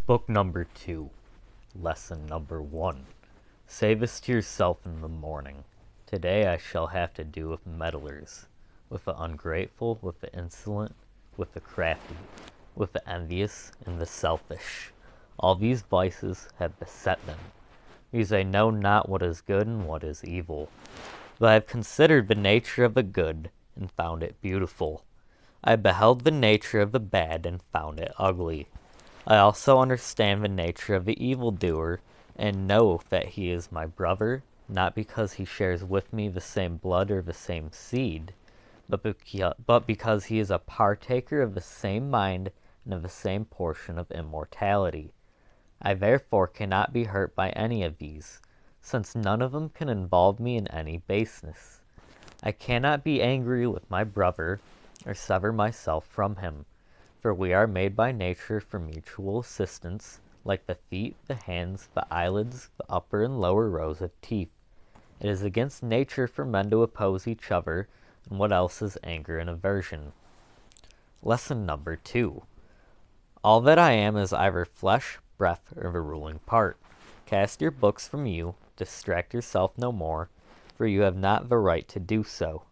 Book number 2, lesson number 1. Say this to yourself in the morning. Today I shall have to do with meddlers, with the ungrateful, with the insolent, with the crafty, with the envious and the selfish. All these vices have beset them, because they know not what is good and what is evil. But I have considered the nature of the good, and found it beautiful. I have beheld the nature of the bad, and found it ugly. I also understand the nature of the evildoer, and know that he is my brother, not because he shares with me the same blood or the same seed, but because he is a partaker of the same mind and of the same portion of immortality. I therefore cannot be hurt by any of these, since none of them can involve me in any baseness. I cannot be angry with my brother, or sever myself from him. For we are made by nature for mutual assistance, like the feet, the hands, the eyelids, the upper and lower rows of teeth. It is against nature for men to oppose each other, and what else is anger and aversion? Lesson number 2. All that I am is either flesh, breath, or the ruling part. Cast your books from you, distract yourself no more, for you have not the right to do so.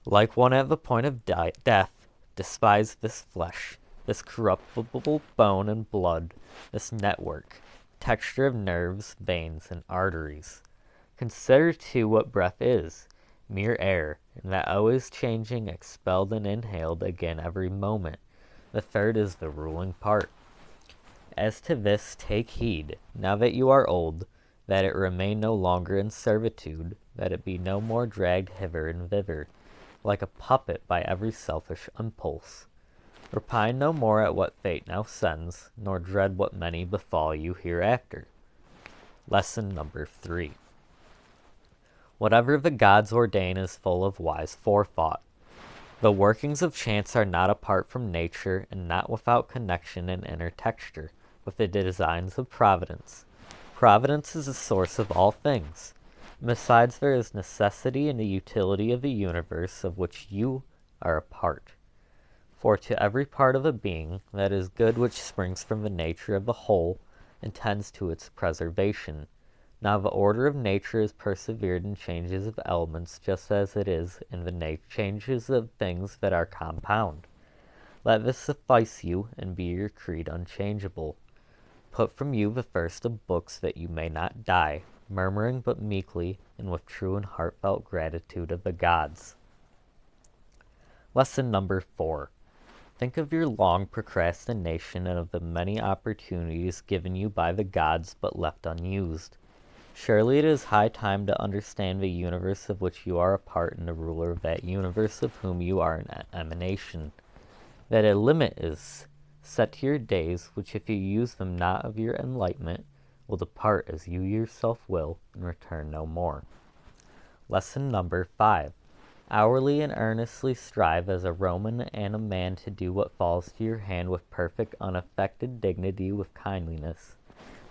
Like one at the point of death, despise this flesh, this corruptible bone and blood, this network, texture of nerves, veins, and arteries. Consider, too, what breath is, mere air, and that always changing, expelled and inhaled again every moment. The third is the ruling part. As to this, take heed, now that you are old, that it remain no longer in servitude, that it be no more dragged hither and thither, like a puppet by every selfish impulse. Repine no more at what fate now sends, nor dread what many befall you hereafter. Lesson number 3. Whatever the gods ordain is full of wise forethought. The workings of chance are not apart from nature, and not without connection and intertexture with the designs of Providence. Providence is the source of all things. Besides, there is necessity in the utility of the universe of which you are a part. For to every part of a being, that is good which springs from the nature of the whole, and tends to its preservation. Now the order of nature is persevered in changes of elements, just as it is in the changes of things that are compound. Let this suffice you, and be your creed unchangeable. Put from you the first of books, that you may not die, murmuring but meekly, and with true and heartfelt gratitude of the gods. Lesson number 4. Think of your long procrastination and of the many opportunities given you by the gods but left unused. Surely it is high time to understand the universe of which you are a part, and the ruler of that universe of whom you are an emanation. That a limit is set to your days, which if you use them not of your enlightenment, will depart as you yourself will, and return no more. Lesson number 5. Hourly and earnestly strive as a Roman and a man to do what falls to your hand with perfect unaffected dignity, with kindliness,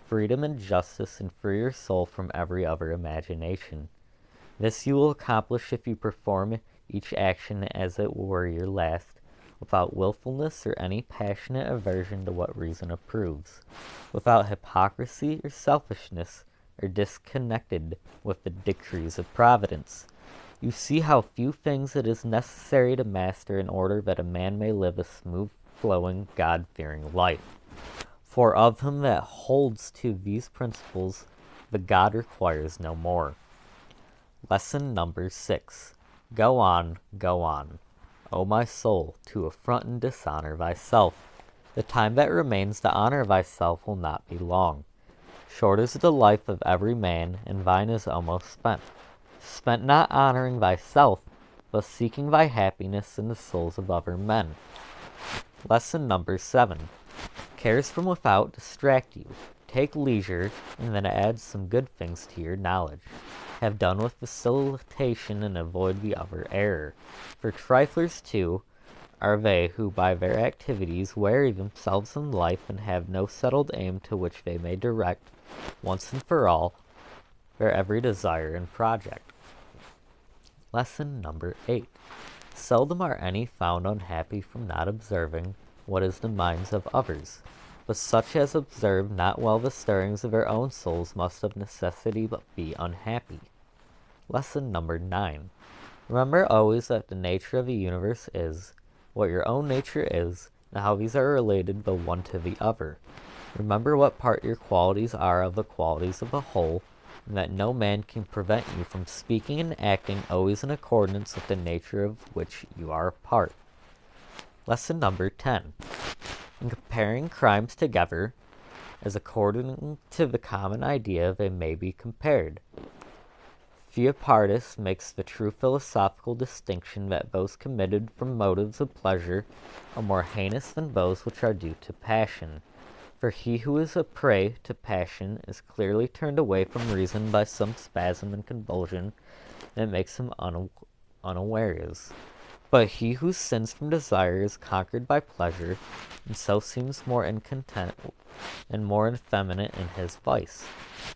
freedom, and justice, and free your soul from every other imagination. This you will accomplish if you perform each action as it were your last, without willfulness or any passionate aversion to what reason approves, without hypocrisy or selfishness, or disconnected with the decrees of Providence. You see how few things it is necessary to master in order that a man may live a smooth-flowing, God-fearing life. For of him that holds to these principles, the God requires no more. Lesson number 6. Go on, go on, O my soul, to affront and dishonor thyself. The time that remains to honor thyself will not be long. Short is the life of every man, and thine is almost spent. Spent not honoring thyself, but seeking thy happiness in the souls of other men. Lesson number 7. Cares from without distract you. Take leisure, and then add some good things to your knowledge. Have done with facilitation, and avoid the other error. For triflers, too, are they who by their activities weary themselves in life, and have no settled aim to which they may direct, once and for all, their every desire and project. Lesson number 8. Seldom are any found unhappy from not observing what is the minds of others. but such as observe not well the stirrings of their own souls must of necessity but be unhappy. Lesson number 9. Remember always that the nature of the universe is what your own nature is, and how these are related the one to the other. Remember what part your qualities are of the qualities of the whole, and that no man can prevent you from speaking and acting always in accordance with the nature of which you are a part. Lesson number 10. In comparing crimes together, as according to the common idea they may be compared, Theopartus makes the true philosophical distinction that those committed from motives of pleasure are more heinous than those which are due to passion. For he who is a prey to passion is clearly turned away from reason by some spasm and convulsion that makes him unawares. But he who sins from desire is conquered by pleasure, and so seems more incontent and more effeminate in his vice.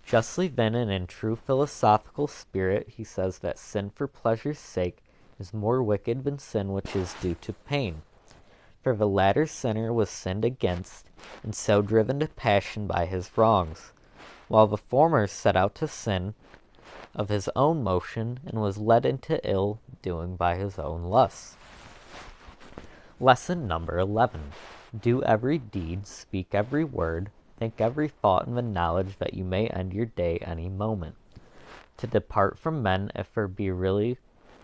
Justly then and in true philosophical spirit he says that sin for pleasure's sake is more wicked than sin which is due to pain. For the latter sinner was sinned against, and so driven to passion by his wrongs, while the former set out to sin of his own motion, and was led into ill doing by his own lusts. Lesson number 11. Do every deed, speak every word, think every thought in the knowledge that you may end your day any moment. To depart from men, if there be really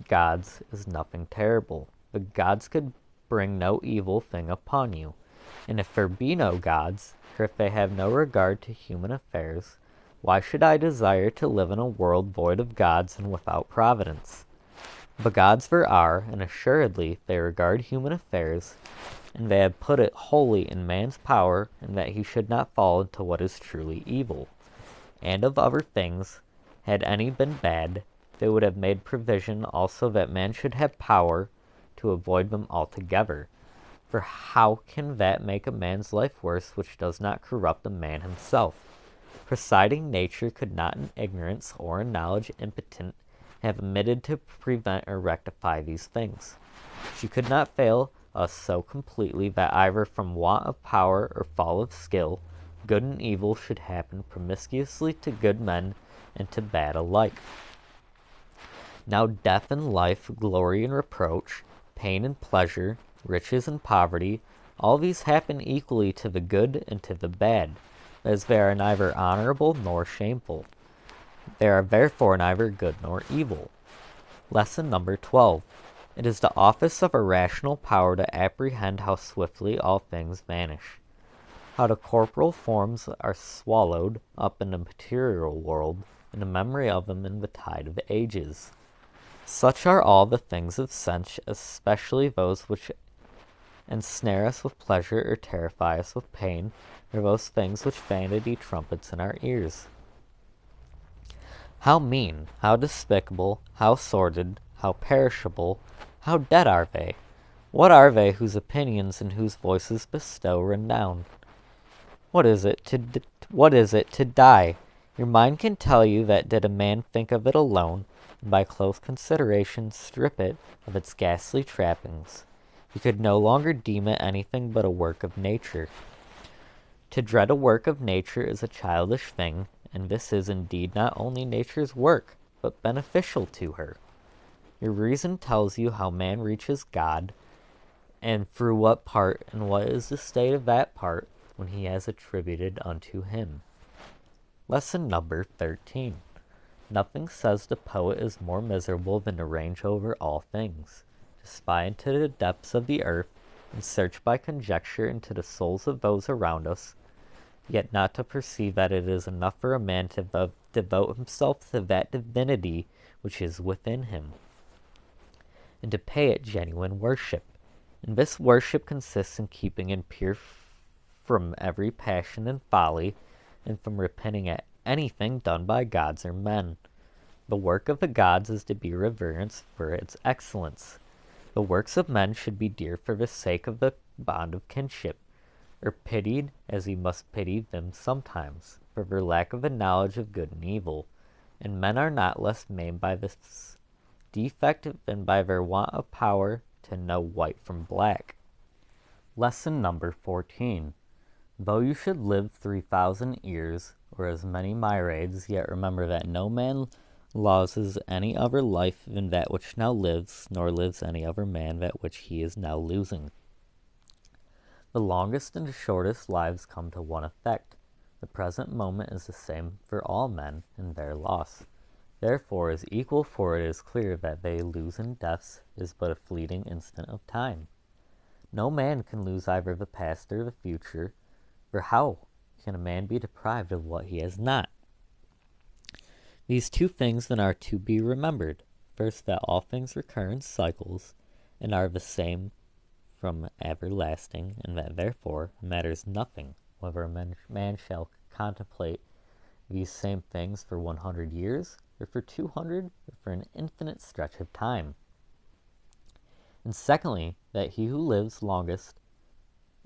gods, is nothing terrible. The gods could bring no evil thing upon you. And if there be no gods, or if they have no regard to human affairs, why should I desire to live in a world void of gods and without providence? But gods there are, and assuredly they regard human affairs, and they have put it wholly in man's power, and that he should not fall into what is truly evil. And of other things, had any been bad, they would have made provision also that man should have power to avoid them altogether. For how can that make a man's life worse which does not corrupt a man himself? Presiding nature could not in ignorance or in knowledge impotent have omitted to prevent or rectify these things. She could not fail us so completely that either from want of power or fall of skill, good and evil should happen promiscuously to good men and to bad alike. Now death and life, glory and reproach, pain and pleasure, riches and poverty, all these happen equally to the good and to the bad, as they are neither honorable nor shameful. They are therefore neither good nor evil. Lesson number 12. It is the office of a rational power to apprehend how swiftly all things vanish, how the corporal forms are swallowed up in the material world, and the memory of them in the tide of ages. Such are all the things of sense, especially those which ensnare us with pleasure or terrify us with pain, or those things which vanity trumpets in our ears. How mean, how despicable, how sordid, how perishable, how dead are they? What are they whose opinions and whose voices bestow renown? What is it to die? Your mind can tell you that did a man think of it alone, and by close consideration strip it of its ghastly trappings, he could no longer deem it anything but a work of nature. To dread a work of nature is a childish thing, and this is indeed not only nature's work, but beneficial to her. Your reason tells you how man reaches God, and through what part, and what is the state of that part when he has attributed unto him. Lesson number 13. Nothing, says the poet, is more miserable than to range over all things, to spy into the depths of the earth, and search by conjecture into the souls of those around us, yet not to perceive that it is enough for a man to devote himself to that divinity which is within him, and to pay it genuine worship. And this worship consists in keeping in pure from every passion and folly, and from repenting at anything done by gods or men. The work of the gods is to be reverenced for its excellence. The works of men should be dear for the sake of the bond of kinship, or pitied as he must pity them sometimes, for their lack of a knowledge of good and evil. And men are not less maimed by this defect than by their want of power to know white from black. Lesson number 14. Though you should live 3,000 years, or as many myriads, yet remember that no man loses any other life than that which now lives, nor lives any other man that which he is now losing. The longest and the shortest lives come to one effect. The present moment is the same for all men, and their loss, therefore, is equal, for it is clear that they lose in deaths is but a fleeting instant of time. No man can lose either the past or the future, for how can a man be deprived of what he has not? These two things then are to be remembered. First, that all things recur in cycles, and are the same from everlasting, and that therefore it matters nothing whether a man shall contemplate these same things for 100 years, or for 200, or for an infinite stretch of time. And secondly, that he who lives longest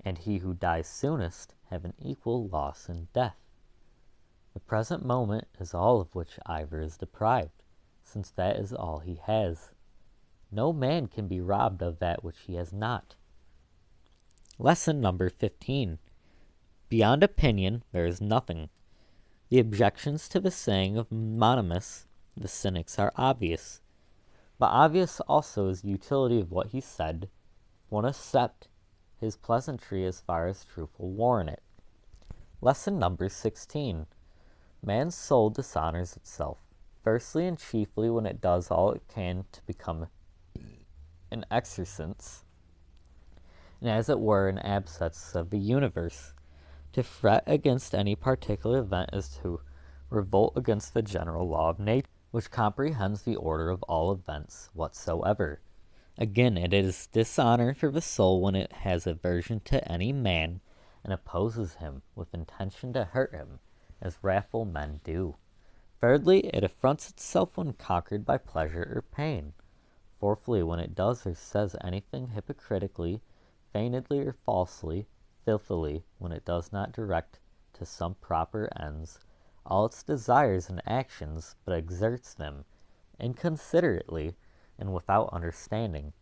and he who dies soonest have an equal loss in death. The present moment is all of which either is deprived, since that is all he has. No man can be robbed of that which he has not. Lesson number 15. Beyond opinion, there is nothing. The objections to the saying of Monimus, the cynics, are obvious. But obvious also is the utility of what he said, if one accept his pleasantry as far as truth will warrant it. Lesson number 16. Man's soul dishonors itself, firstly and chiefly when it does all it can to become an excrescence, and as it were an abscess of the universe. To fret against any particular event is to revolt against the general law of nature, which comprehends the order of all events whatsoever. Again, it is dishonor for the soul when it has aversion to any man, and opposes him with intention to hurt him, as wrathful men do. Thirdly, it affronts itself when conquered by pleasure or pain. Fourthly, when it does or says anything hypocritically, feignedly or falsely, filthily, when it does not direct to some proper ends all its desires and actions, but exerts them inconsiderately and without understanding.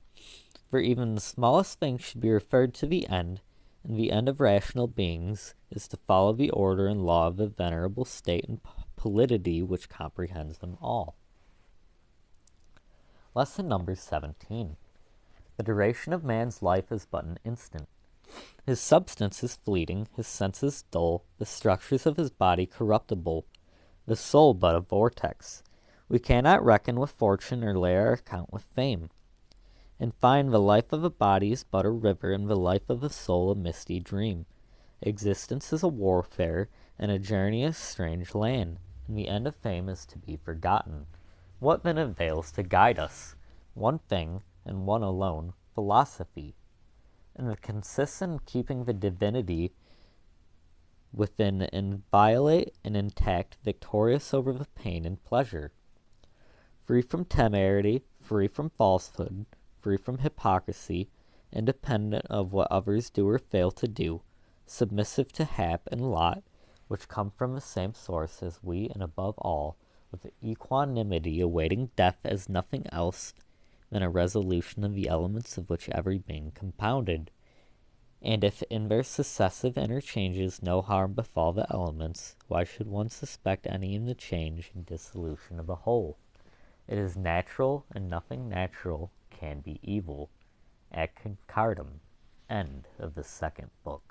For even the smallest thing should be referred to the end, and the end of rational beings is to follow the order and law of the venerable state and polity which comprehends them all. Lesson number 17. The duration of man's life is but an instant. His substance is fleeting, his senses dull, the structures of his body corruptible, the soul but a vortex. We cannot reckon with fortune or lay our account with fame. In fine, the life of a body is but a river, and the life of a soul a misty dream. Existence is a warfare, and a journey a strange land, and the end of fame is to be forgotten. What then avails to guide us? One thing, and one alone, philosophy, and it consists in keeping the divinity within inviolate and intact, victorious over the pain and pleasure, free from temerity, free from falsehood, free from hypocrisy, independent of what others do or fail to do, submissive to hap and lot, which come from the same source as we, and above all, with equanimity awaiting death as nothing else than a resolution of the elements of which every being compounded. And if in their successive interchanges no harm befall the elements, why should one suspect any in the change and dissolution of the whole? It is natural, and nothing natural can be evil. Ad concordum. End of the second book.